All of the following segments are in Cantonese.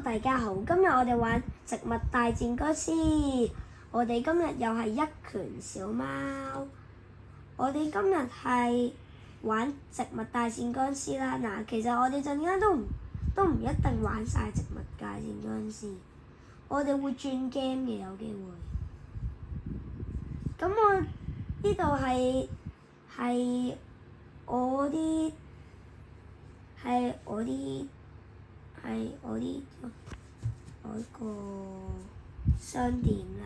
大家好，今日我哋玩植物大戰僵屍。我哋今日又係一拳小貓。我哋今日係玩植物大戰僵屍啦。嗱，其實我哋陣間都唔一定玩晒植物大戰僵屍，我哋會轉 game 嘅，有機會。咁我呢度係我啲個商店啦。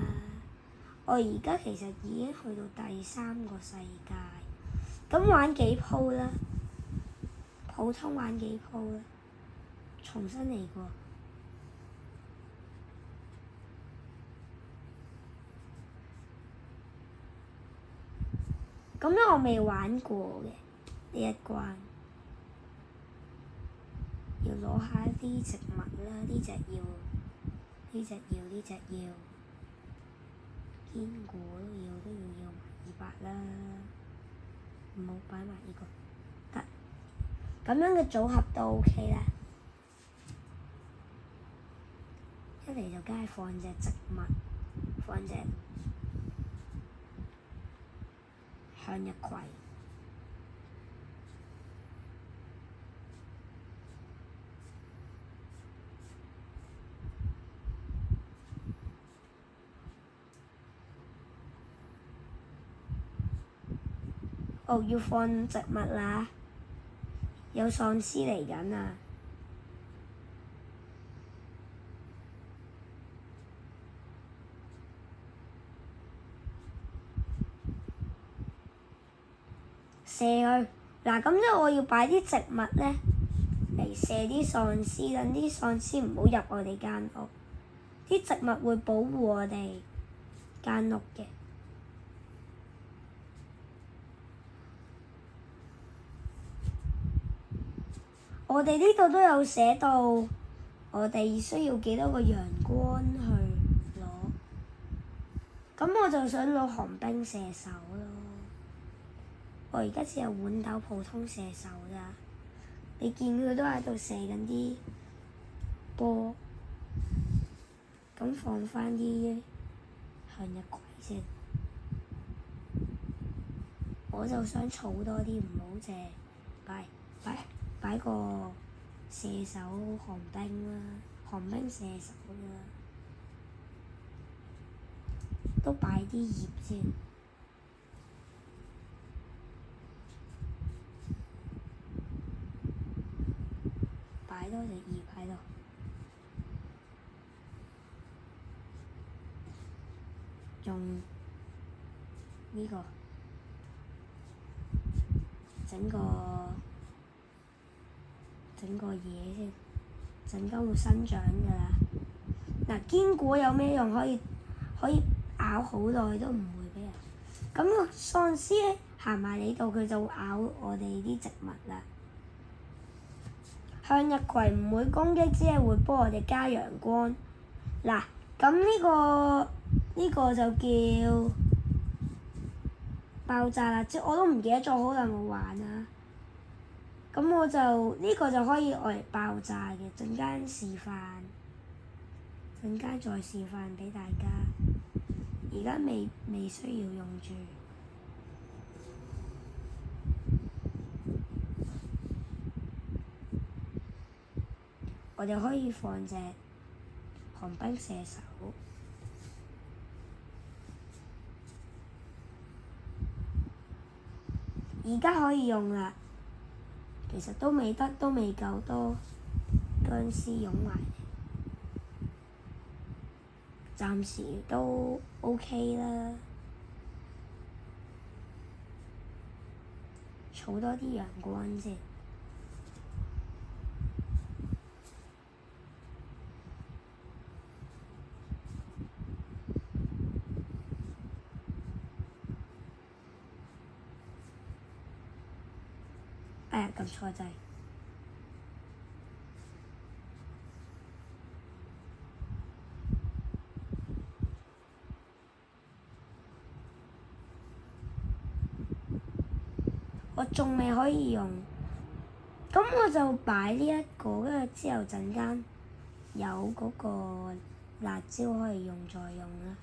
我而家其實已經去到第3個世界。咁玩幾鋪啦？普通玩幾鋪啦？重新嚟過。咁樣我未玩過嘅呢一關，要攞下啲植物啦，呢隻要，堅果都要200啦，唔好擺埋呢個，得，咁樣嘅組合都 OK 啦。一嚟就梗係放隻植物，放隻向日葵。哦，要放植物啦！有喪屍嚟緊啊！射佢嗱，咁即係我要擺啲植物咧嚟射啲喪屍，等啲喪屍唔好入我哋間屋。啲植物會保護我哋間屋嘅。我哋呢度都有寫到，我哋需要幾多個陽光去攞。咁我就想攞寒冰射手咯。我而家只有豌豆普通射手咋。你見佢都喺度射緊啲波。咁放返啲向日葵先。我就想儲多啲，唔好淨係擺個射手寒冰啦，寒冰射手啦，都擺啲葉先，擺多隻葉喺度，用呢個整個嘢先，陣間會生長㗎啦。嗱，堅果有咩用？可以咬好耐都唔會俾人。咁個喪屍行埋你度，佢就會咬我哋啲植物啦。向日葵唔會攻擊，只係會幫我哋加陽光。嗱，咁呢個就叫爆炸啦！即我都唔記得咗，好耐冇玩啦。咁我就呢個就可以愛嚟爆炸嘅，陣間再示範俾大家。而家未需要用住。我哋可以放隻寒冰射手。而家可以用啦。其實都未夠多僵屍湧埋，暫時都 OK 啦。儲多啲陽光先。撳錯掣。我仲未可以用，咁我就擺呢一個，跟住之後陣間有嗰個辣椒可以用再用啦。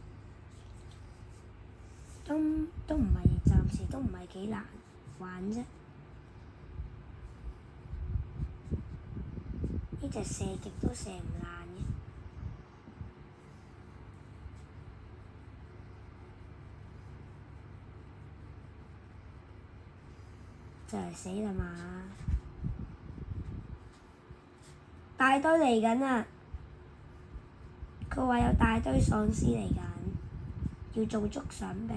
都唔係，暫時都唔係幾難玩啫。呢隻射極都射唔爛嘅，就嚟死啦嘛！大堆嚟緊啦！佢話有大堆喪屍嚟緊，要做足準備。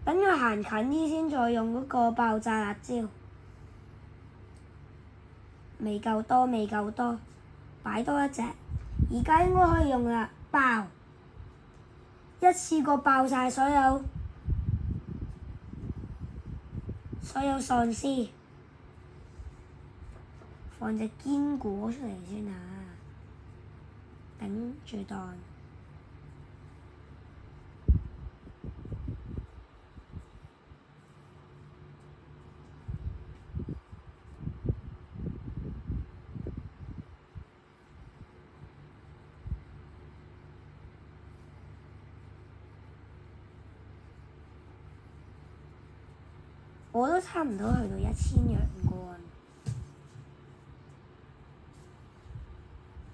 等佢行近啲先，再用嗰個爆炸辣椒。未夠多，未夠多，擺多一隻。而家應該可以用啦！爆！一次過爆晒所有喪屍。放隻堅果出嚟先啊！頂住檔。我都差唔多去到1000陽光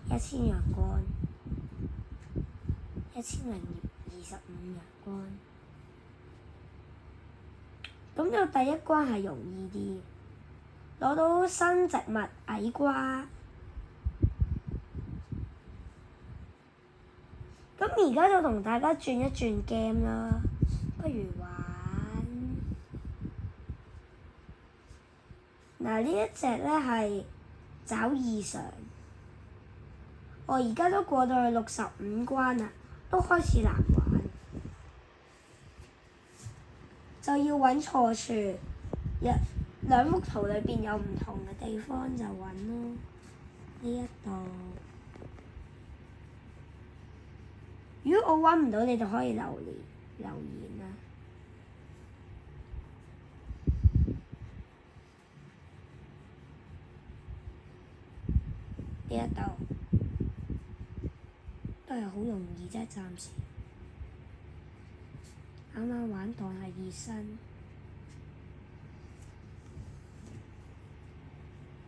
，1000陽光，1025陽光。咁就第一關係容易啲，攞到新植物矮瓜。咁而家就同大家轉一轉 game 啦，不如玩嗱，呢一隻咧係找異常。我而家都過到去65關啦，都開始難玩，就要揾錯處。兩幅圖裏邊有唔同嘅地方就揾咯。呢一度，如果我揾唔到，你就可以留言啦。呢一度都係好容易啫，暫時。啱啱玩當係熱身，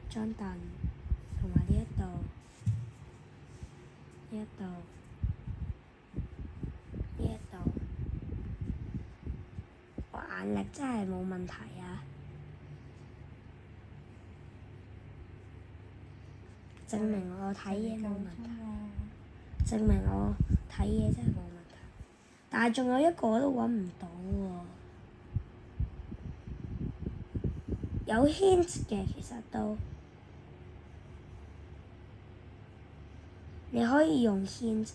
張凳同埋呢一度，呢一度，呢一度，我眼力真係冇問題啊！證明我睇嘢冇問題，證明我睇嘢真係冇問題。但係仲有一個我都揾唔到喎，有 hint 嘅其實都，你可以用 hint。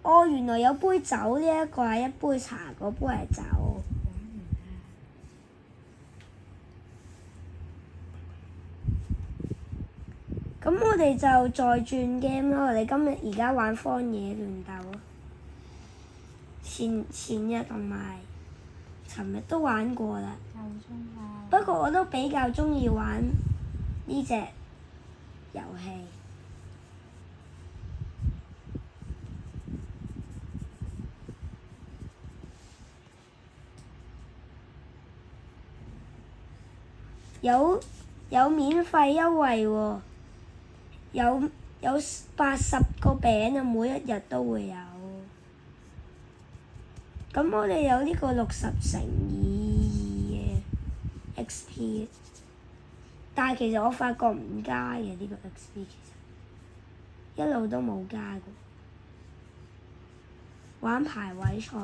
哦，原來有杯酒，呢一個係一杯茶，嗰杯係酒。咁我哋就再轉 game 咯。我哋今日而家玩荒野亂鬥咯。前日同埋尋日都玩過啦。不過我都比較鍾意玩呢隻遊戲。有免費優惠喎，有80個餅啊，每一日都會有。咁我哋有呢個60×2嘅 XP， 但係其實我發覺唔加嘅呢個 XP， 其實一路都冇加過。玩排位賽。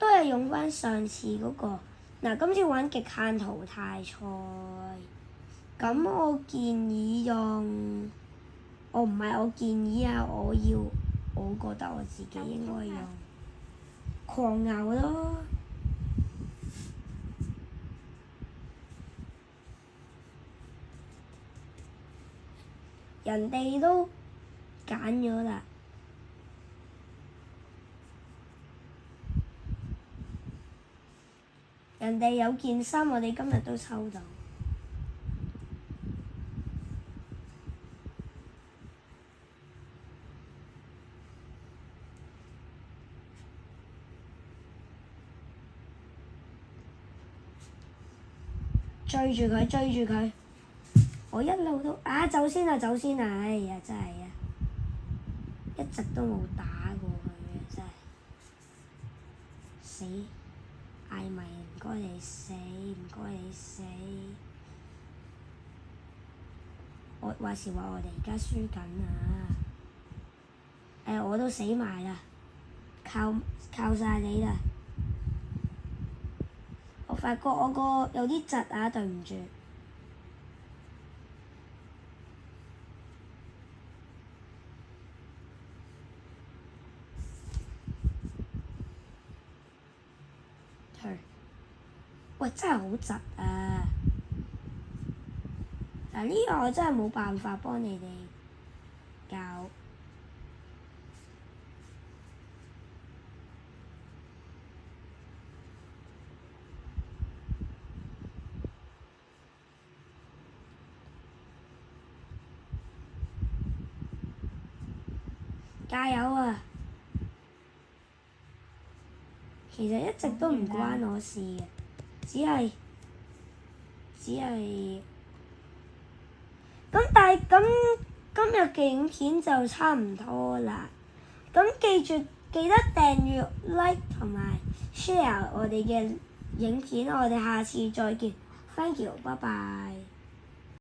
都係用返上次嗰個。嗱，今次玩極限淘汰賽，咁我建議用，我建議啊，我覺得我自己應該用狂牛咯。人哋都揀咗啦。人哋有件衫，我哋今日都抽到。追住佢，追住佢！我一路都走先啦，走先啦！哎呀，真係啊，一直都冇打過佢啊，真係死！艾米，唔該你死，唔該你死！我話時話，我哋而家輸緊啊！我都死埋啦，靠晒你啦！我發覺我個有啲窒啊，對唔住。喂，真係好窒啊！嗱，呢個我真係冇辦法幫你哋搞。加油啊！其實一直都唔關我事嘅，只係咁，但係咁今日嘅影片就差唔多啦。咁記得訂閱、like 同埋 share 我哋嘅影片，我哋下次再見。Thank you，拜拜。